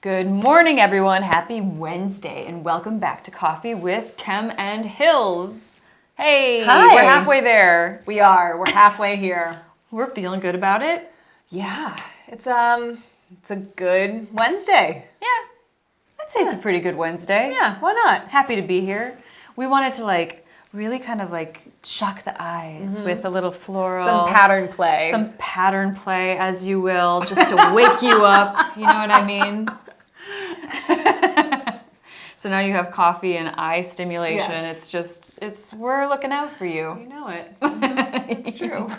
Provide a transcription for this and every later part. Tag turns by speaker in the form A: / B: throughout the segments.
A: Good morning, everyone. Happy Wednesday, and welcome back to Coffee with Kem and Hills. Hey,
B: Hi.
A: We're halfway there.
B: We are. We're halfway here.
A: We're feeling good about it.
B: Yeah, it's a good Wednesday.
A: Yeah, I'd say it's a pretty good Wednesday.
B: Yeah, why not?
A: Happy to be here. We wanted to really kind of shock the eyes with a little floral.
B: Some pattern play.
A: Some pattern play, as you will, just to wake you up. You know what I mean? So now you have coffee and eye stimulation.
B: Yes.
A: We're looking out for you.
B: You know it. It's true.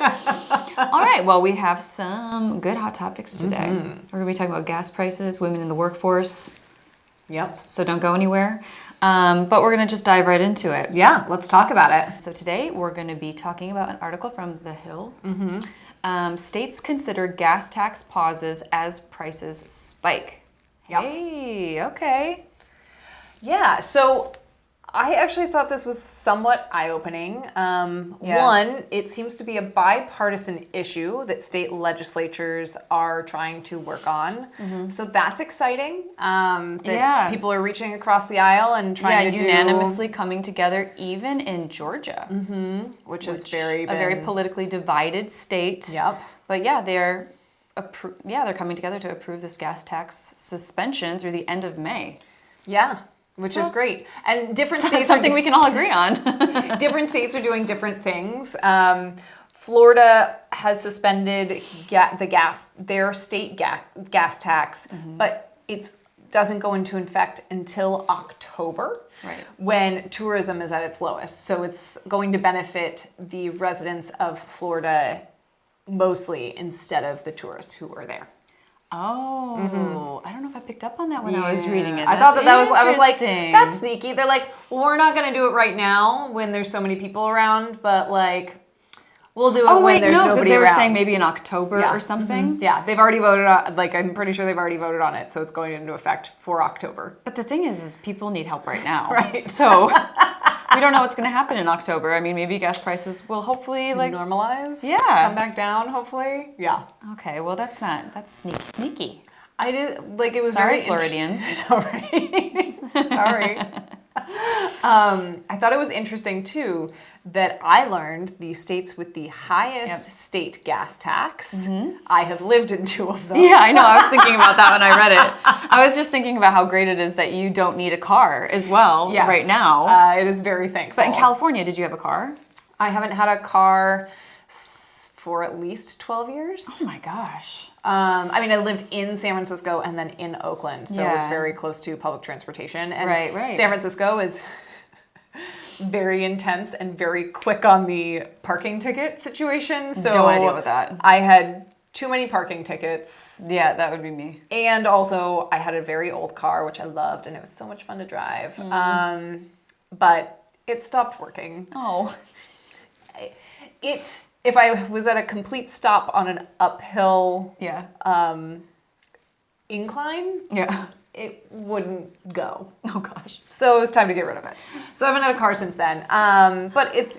A: All right, well, we have some good hot topics today. We're going to be talking about gas prices, women in the workforce.
B: Yep.
A: So don't go anywhere. But we're going to just dive right into it.
B: Yeah, let's talk about it.
A: So today we're going to be talking about an article from The Hill. States consider gas tax pauses as prices spike.
B: Yep.
A: Hey, okay.
B: Yeah, so I actually thought this was somewhat eye-opening. One, it seems to be a bipartisan issue that state legislatures are trying to work on. So that's exciting. That people are reaching across the aisle and trying to
A: unanimously coming together, even in Georgia,
B: which is
A: a very politically divided state.
B: Yep.
A: But yeah, they're coming together to approve this gas tax suspension through the end of May.
B: Yeah. Which is great. And different states
A: something we can all agree on.
B: Different states are doing different things. Florida has suspended their state gas tax, but it doesn't go into effect until October, when tourism is at its lowest. So it's going to benefit the residents of Florida mostly instead of the tourists who are there.
A: Oh, I don't know if I picked up on that when I was reading it.
B: I thought that was, I was like, that's sneaky. They're like, well, we're not going to do it right now when there's so many people around, but we'll do it when there's nobody around.
A: They were saying maybe in October or something.
B: Yeah, they've already voted on, I'm pretty sure they've already voted on it, so it's going into effect for October.
A: But the thing is people need help right now.
B: Right.
A: So we don't know what's going to happen in October. I mean, maybe gas prices will hopefully
B: normalize.
A: Yeah.
B: Come back down, hopefully. Yeah.
A: Okay, well that's sneaky.
B: I did, it was
A: Sorry,
B: very
A: Floridians.
B: Sorry. I thought it was interesting too that I learned the states with the highest state gas tax. I have lived in two of them.
A: Yeah, I know. I was thinking about that when I read it. I was just thinking about how great it is that you don't need a car as well right now.
B: It is very thankful.
A: But in California, did you have a car?
B: I haven't had a car for at least 12 years.
A: Oh my gosh.
B: I lived in San Francisco and then in Oakland, so it's very close to public transportation. And San Francisco is very intense and very quick on the parking ticket situation. So
A: no idea with that.
B: I had too many parking tickets.
A: Yeah, that would be me.
B: And also I had a very old car, which I loved, and it was so much fun to drive. But it stopped working.
A: Oh.
B: If I was at a complete stop on an uphill incline, it wouldn't go.
A: Oh gosh.
B: So it was time to get rid of it. So I haven't had a car since then. But it's,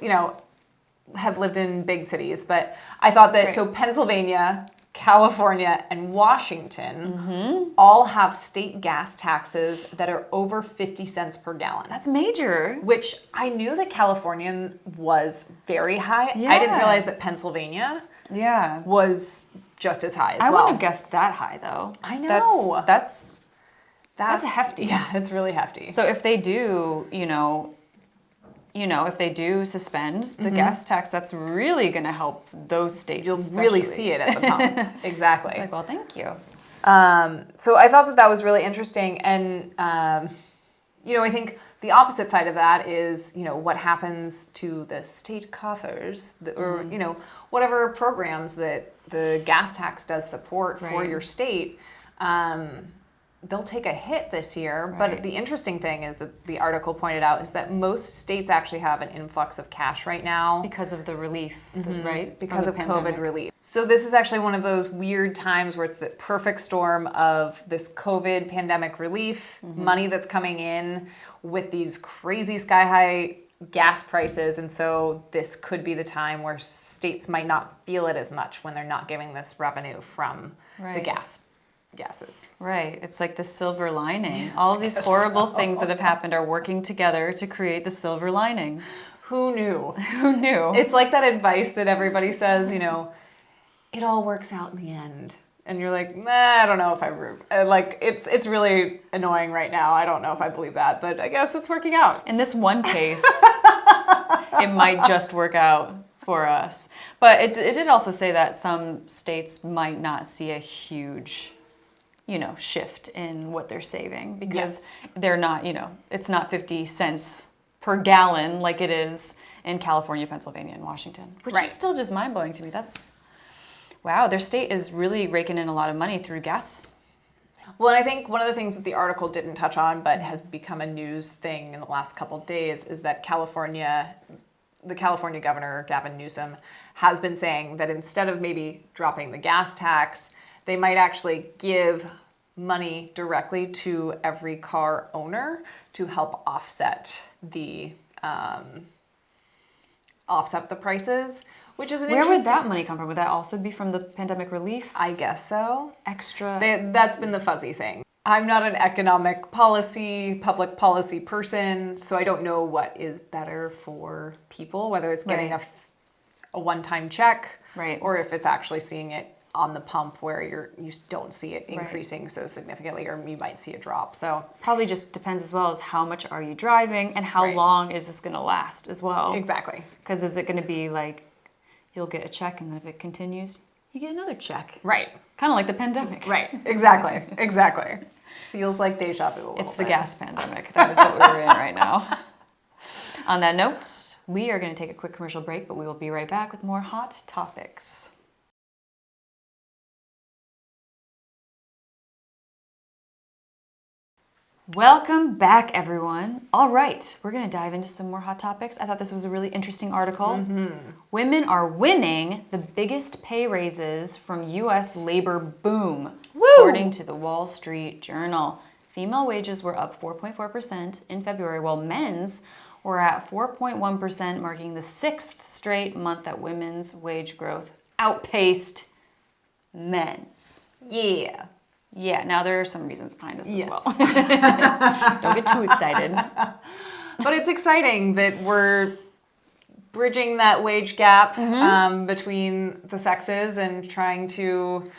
B: have lived in big cities. But I thought that, so Pennsylvania, California, and Washington all have state gas taxes that are over 50 cents per gallon.
A: That's major.
B: Which I knew that California was very high.
A: Yeah.
B: I didn't realize that Pennsylvania was just as high as well.
A: I wouldn't have guessed that high though.
B: I know.
A: That's hefty.
B: Yeah, it's really hefty.
A: So if they do, if they do suspend the gas tax, that's really going to help those states.
B: You'll really see it at the pump. Exactly.
A: Well, thank you.
B: So I thought that was really interesting. And, I think the opposite side of that is, what happens to the state coffers or, whatever programs that the gas tax does support for your state. They'll take a hit this year, but the interesting thing is that the article pointed out is that most states actually have an influx of cash right now.
A: Because of the relief, right?
B: Because of COVID relief. So this is actually one of those weird times where it's the perfect storm of this COVID pandemic relief, money that's coming in with these crazy sky-high gas prices, and so this could be the time where states might not feel it as much when they're not getting this revenue from the gas gases.
A: Right. It's like the silver lining. All of these horrible things that have happened are working together to create the silver lining.
B: Who knew?
A: Who knew?
B: It's like that advice that everybody says, it all works out in the end. And you're like, nah, I don't know if it's really annoying right now. I don't know if I believe that, but I guess it's working out.
A: In this one case, it might just work out for us. But it did also say that some states might not see a huge, shift in what they're saving because they're not, it's not 50 cents per gallon like it is in California, Pennsylvania, and Washington, which is still just mind-blowing to me. Wow, their state is really raking in a lot of money through gas.
B: Well, and I think one of the things that the article didn't touch on, but has become a news thing in the last couple of days, is that the California governor, Gavin Newsom, has been saying that instead of maybe dropping the gas tax, they might actually give money directly to every car owner to help offset the prices. Which is
A: Where would that money come from? Would that also be from the pandemic relief?
B: I guess so.
A: Extra.
B: That's been the fuzzy thing. I'm not an public policy person, so I don't know what is better for people, whether it's getting a one-time check, or if it's actually seeing it on the pump where you don't see it increasing so significantly, or you might see a drop. So
A: probably just depends as well as how much are you driving and how long is this going to last as well.
B: Exactly.
A: Because is it going to be like you'll get a check, and then if it continues, you get another check.
B: Right.
A: Kind of like the pandemic.
B: Right. Exactly. Feels like deja vu.
A: It's the gas pandemic. That is what we're in right now. On that note, we are going to take a quick commercial break, but we will be right back with more hot topics. Welcome back, everyone. All right, we're going to dive into some more hot topics. I thought this was a really interesting article. Mm-hmm. Women are winning the biggest pay raises from U.S. labor boom, according to the Wall Street Journal. Female wages were up 4.4% in February, while men's were at 4.1%, marking the sixth straight month that women's wage growth outpaced men's. Yeah, now there are some reasons behind this as well. Don't get too excited.
B: But it's exciting that we're bridging that wage gap between the sexes and trying to,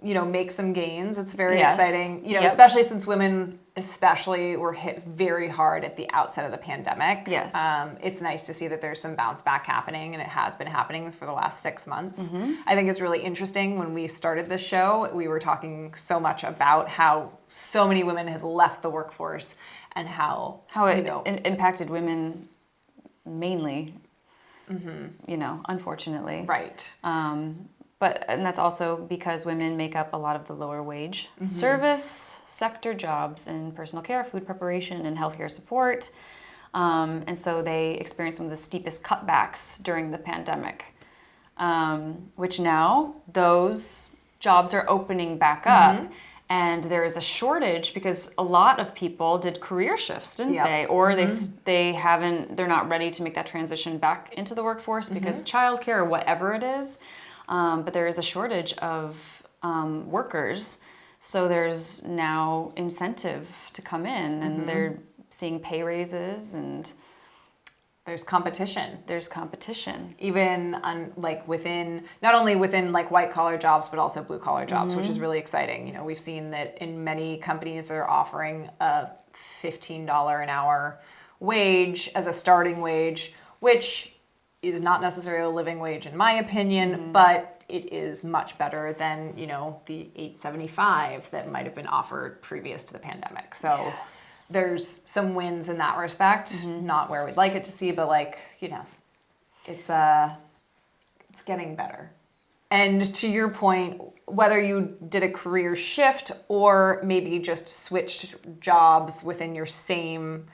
B: make some gains. It's very exciting, especially since women were hit very hard at the outset of the pandemic.
A: Yes.
B: It's nice to see that there's some bounce back happening, and it has been happening for the last 6 months. Mm-hmm. I think it's really interesting. When we started this show, we were talking so much about how so many women had left the workforce and how
A: it impacted women mainly, unfortunately.
B: Right.
A: And that's also because women make up a lot of the lower wage service sector jobs in personal care, food preparation, and healthcare support. And so they experienced some of the steepest cutbacks during the pandemic, which now those jobs are opening back up. And there is a shortage because a lot of people did career shifts, didn't they? Or they're not ready to make that transition back into the workforce because childcare or whatever it is. But there is a shortage of workers, so there's now incentive to come in, and they're seeing pay raises, and
B: there's competition.
A: Even
B: not only within white collar jobs, but also blue collar jobs, which is really exciting. We've seen that in many companies they're offering a $15 an hour wage as a starting wage, which is not necessarily a living wage in my opinion, but it is much better than, the $8.75 that might have been offered previous to the pandemic. So there's some wins in that respect, not where we'd like it to see, but it's getting better. And to your point, whether you did a career shift or maybe just switched jobs within your same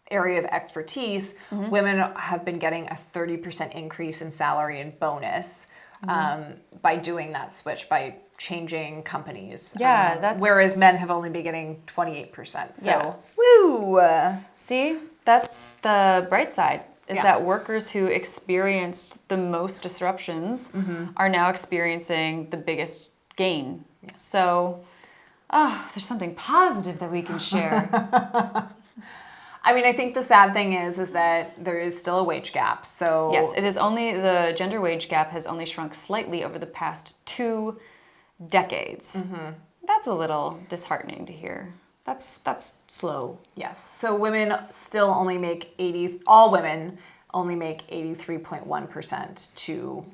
B: area of expertise, women have been getting a 30% increase in salary and bonus by doing that switch, by changing companies. Whereas men have only been getting 28%. So, woo!
A: See, that's the bright side, is that workers who experienced the most disruptions are now experiencing the biggest gain So, there's something positive that we can share.
B: I mean, I think the sad thing is that there is still a wage gap. So
A: Yes, the gender wage gap has only shrunk slightly over the past 2 decades. That's a little disheartening to hear. That's slow.
B: Yes. So women still only make all women only make 83.1% to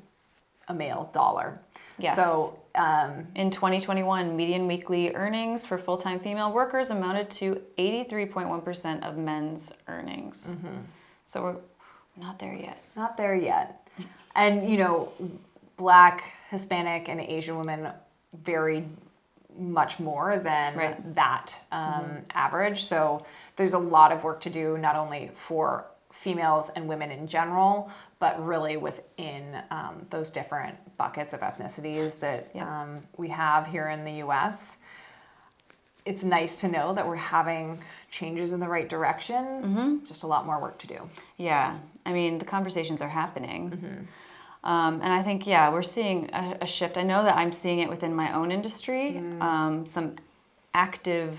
B: a male dollar.
A: Yes.
B: So
A: in 2021, median weekly earnings for full-time female workers amounted to 83.1% of men's earnings. So we're not there yet.
B: Not there yet. And, Black, Hispanic, and Asian women vary much more than that average. So there's a lot of work to do, not only for females and women in general, but really within those different buckets of ethnicities that we have here in the U.S. It's nice to know that we're having changes in the right direction. Just a lot more work to do.
A: Yeah. I mean, the conversations are happening. And I think, we're seeing a shift. I know that I'm seeing it within my own industry, some active,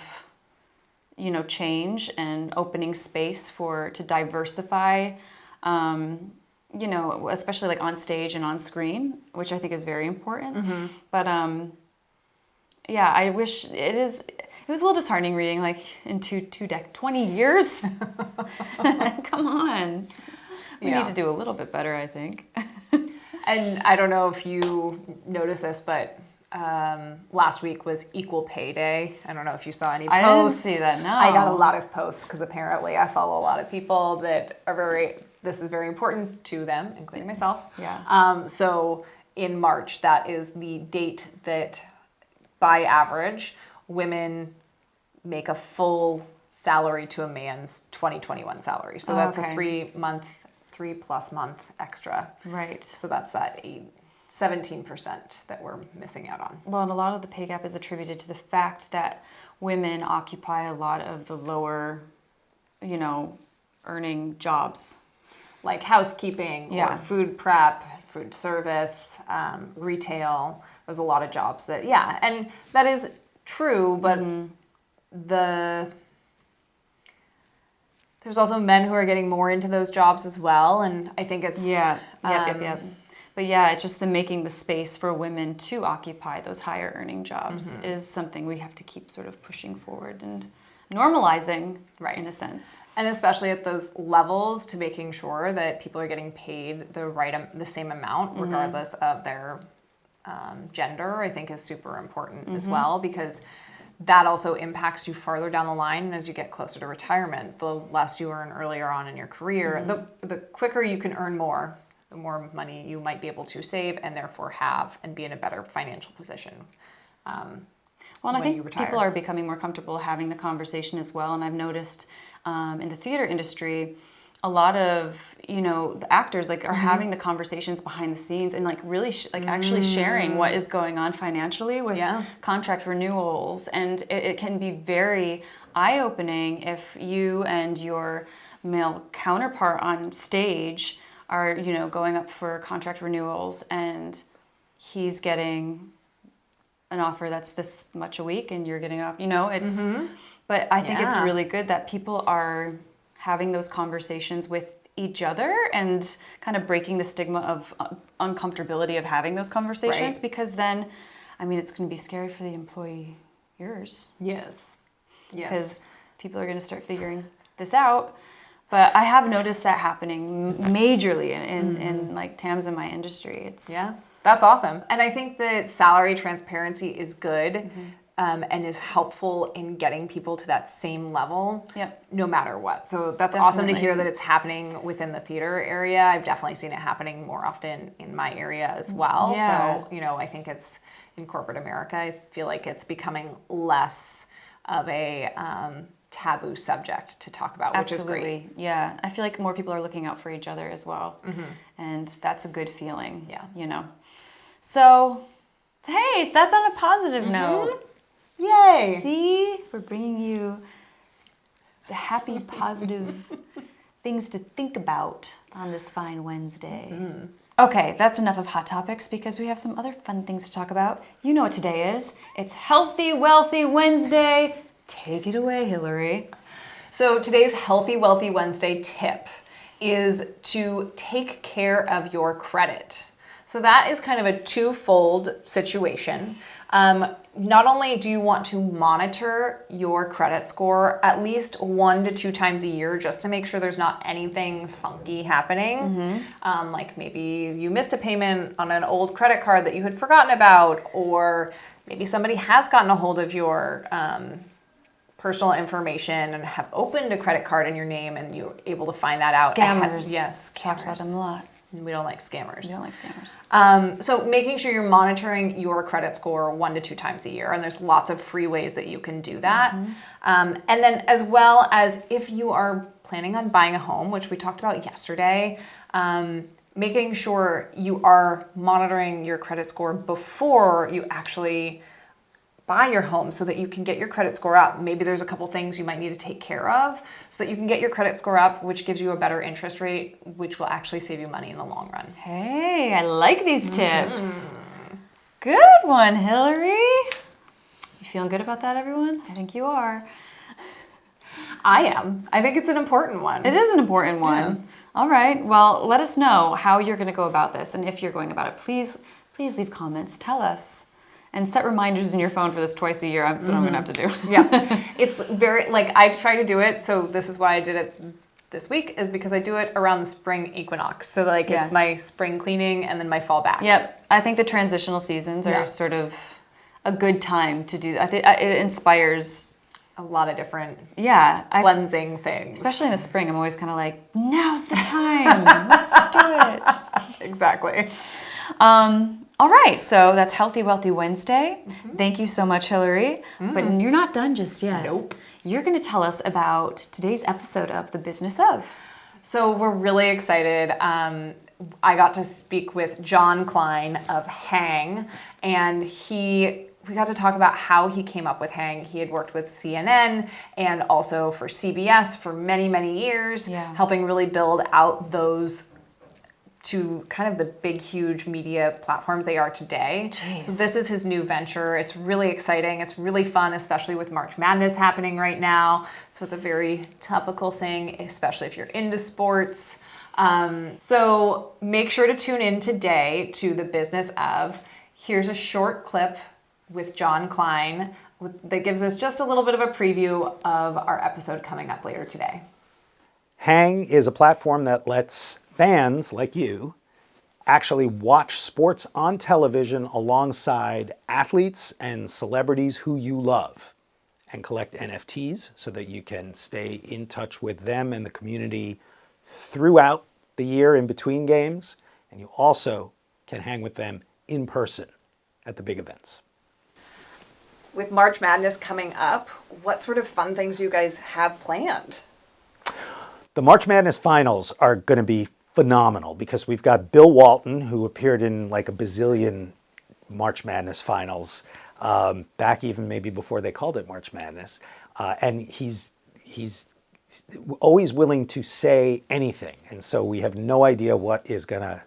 A: change and opening space to diversify, especially like on stage and on screen, which I think is very important. But I wish it was a little disheartening reading like in 20 years. Come on. We need to do a little bit better, I think.
B: And I don't know if you noticed this, but last week was Equal Pay Day. I don't know if you saw any posts.
A: I didn't see that, no.
B: I got a lot of posts because apparently I follow a lot of people that are this is very important to them, including myself.
A: Yeah.
B: So in March, that is the date that by average, women make a full salary to a man's 2021 salary. So that's a 3+ month extra.
A: Right.
B: So that's that 17% that we're missing out on.
A: Well, and a lot of the pay gap is attributed to the fact that women occupy a lot of the lower, earning jobs.
B: Like housekeeping or food prep, food service, retail. There's a lot of jobs that, and that is true, but there's also men who are getting more into those jobs as well, and I think it's...
A: Yep. But it's just making the space for women to occupy those higher earning jobs is something we have to keep sort of pushing forward and normalizing, in a sense.
B: And especially at those levels, to making sure that people are getting paid the same amount, regardless of their gender, I think is super important as well, because that also impacts you farther down the line as you get closer to retirement. The less you earn earlier on in your career, the quicker you can earn more, the more money you might be able to save and therefore have and be in a better financial position.
A: Well, and I think people are becoming more comfortable having the conversation as well. And I've noticed in the theater industry, a lot of, the actors are having the conversations behind the scenes and really actually sharing what is going on financially with contract renewals. And it can be very eye-opening if you and your male counterpart on stage are, going up for contract renewals and he's getting an offer that's this much a week and you're getting off, it's, but I think it's really good that people are having those conversations with each other and kind of breaking the stigma of uncomfortability of having those conversations, because then, it's going to be scary for the employers.
B: Yes.
A: Because people are going to start figuring this out. But I have noticed that happening majorly in TAMS in my industry. It's
B: that's awesome. And I think that salary transparency is good. And is helpful in getting people to that same level, no matter what. So that's awesome to hear that it's happening within the theater area. I've definitely seen it happening more often in my area as well.
A: Yeah.
B: So, I think it's in corporate America, I feel like it's becoming less of a taboo subject to talk about, which is great.
A: Yeah. I feel like more people are looking out for each other as well. And that's a good feeling. So, hey, that's on a positive note.
B: Yay!
A: See, we're bringing you the happy, positive things to think about on this fine Wednesday. Okay, that's enough of hot topics because we have some other fun things to talk about. You know what today is. It's Healthy Wealthy Wednesday. Take it away, Hillary.
B: So today's Healthy Wealthy Wednesday tip is to take care of your credit. So that is kind of a twofold situation. Not only do you want to monitor your credit score at least 1 to 2 times a year just to make sure there's not anything funky happening, like maybe you missed a payment on an old credit card that you had forgotten about, or maybe somebody has gotten a hold of your personal information and have opened a credit card in your name and you're able to find that out.
A: Scammers.
B: Yes,
A: Talked about them a lot.
B: We don't like scammers.
A: We don't like scammers.
B: So making sure you're monitoring your credit score 1 to 2 times a year, and there's lots of free ways that you can do that. And then as well as if you are planning on buying a home, which we talked about yesterday, making sure you are monitoring your credit score before you actually buy your home so that you can get your credit score up. Maybe there's a couple things you might need to take care of so that you can get your credit score up, which gives you a better interest rate, which will actually save you money in the long run.
A: Hey, I like these tips. Good one, Hillary. You feeling good about that, everyone? I think you are.
B: I am. I think it's an important one.
A: It is an important one.
B: Yeah.
A: All right. Well, let us know how you're going to go about this. And if you're going about it, please leave comments. Tell us. And set reminders in your phone for this twice a year. That's what I'm going to have to do.
B: Yeah. It's very, I try to do it. So this is why I did it this week, is because I do it around the spring equinox. So it's my spring cleaning and then my fall back.
A: Yep. I think the transitional seasons are sort of a good time to do that. I think it inspires
B: a lot of different cleansing things.
A: Especially in the spring, I'm always kind of like, now's the time. Let's do it.
B: Exactly.
A: All right, so that's Healthy Wealthy Wednesday. Thank you so much, Hillary. But you're not done just yet.
B: Nope.
A: You're going to tell us about today's episode of The Business of.
B: So we're really excited. I got to speak with Jon Klein of Hang, and we got to talk about how he came up with Hang. He had worked with CNN and also for CBS for many, many years, helping really build out those to kind of the big, huge media platforms they are today.
A: Jeez.
B: So this is his new venture. It's really exciting. It's really fun, especially with March Madness happening right now. So it's a very topical thing, especially if you're into sports. So make sure to tune in today to The Business of. Here's a short clip with Jon Klein that gives us just a little bit of a preview of our episode coming up later today.
C: Hang is a platform that lets fans like you actually watch sports on television alongside athletes and celebrities who you love, and collect NFTs so that you can stay in touch with them and the community throughout the year in between games. And you also can hang with them in person at the big events.
B: With March Madness coming up, what sort of fun things do you guys have planned?
C: The March Madness finals are going to be phenomenal because we've got Bill Walton, who appeared in like a bazillion March Madness finals, back even maybe before they called it March Madness. And he's always willing to say anything. And so we have no idea what is going to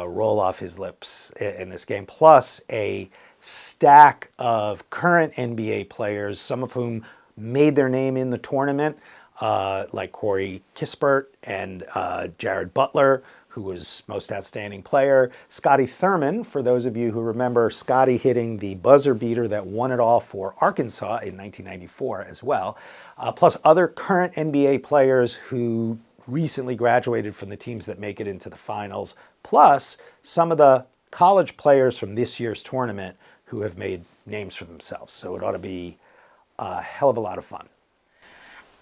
C: roll off his lips in this game. Plus a stack of current NBA players, some of whom made their name in the tournament, like Corey Kispert and Jared Butler, who was most outstanding player. Scotty Thurman, for those of you who remember Scotty hitting the buzzer beater that won it all for Arkansas in 1994 as well. Plus other current NBA players who recently graduated from the teams that make it into the finals. Plus some of the college players from this year's tournament who have made names for themselves. So it ought to be a hell of a lot of fun.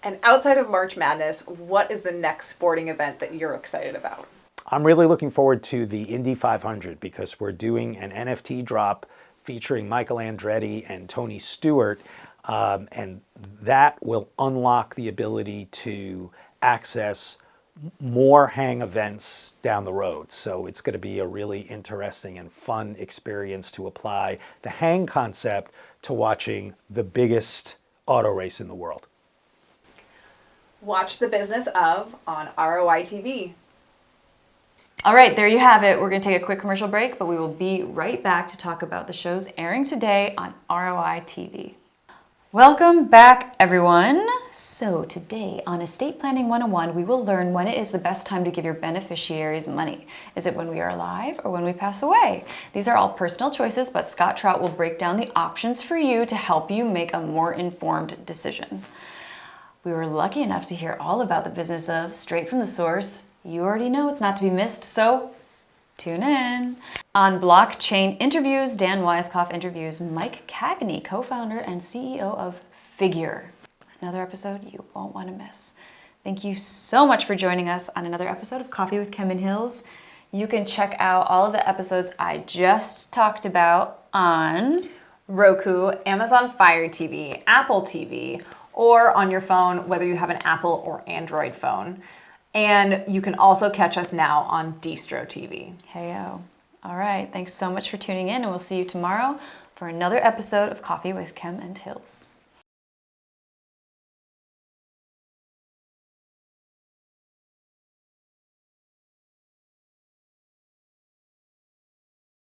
B: And outside of March Madness, what is the next sporting event that you're excited about?
C: I'm really looking forward to the Indy 500 because we're doing an NFT drop featuring Michael Andretti and Tony Stewart, and that will unlock the ability to access more Hang events down the road. So it's going to be a really interesting and fun experience to apply the Hang concept to watching the biggest auto race in the world.
B: Watch The Business of on ROI TV.
A: All right, there you have it. We're going to take a quick commercial break, but we will be right back to talk about the shows airing today on ROI TV. Welcome back, everyone. So today on Estate Planning 101, we will learn when it is the best time to give your beneficiaries money. Is it when we are alive or when we pass away? These are all personal choices, but Scott Trout will break down the options for you to help you make a more informed decision. We were lucky enough to hear all about the business of straight from the source. You already know it's not to be missed, so tune in. On Blockchain Interviews, Dan Weiskopf interviews Mike Cagney, co-founder and CEO of Figure. Another episode you won't want to miss. Thank you so much for joining us on another episode of Coffee with Kem and Hills. You can check out all of the episodes I just talked about on
B: Roku, Amazon Fire TV, Apple TV, or on your phone, whether you have an Apple or Android phone. And you can also catch us now on Distro TV.
A: Heyo. All right, thanks so much for tuning in, and we'll see you tomorrow for another episode of Coffee with Kem and Hills.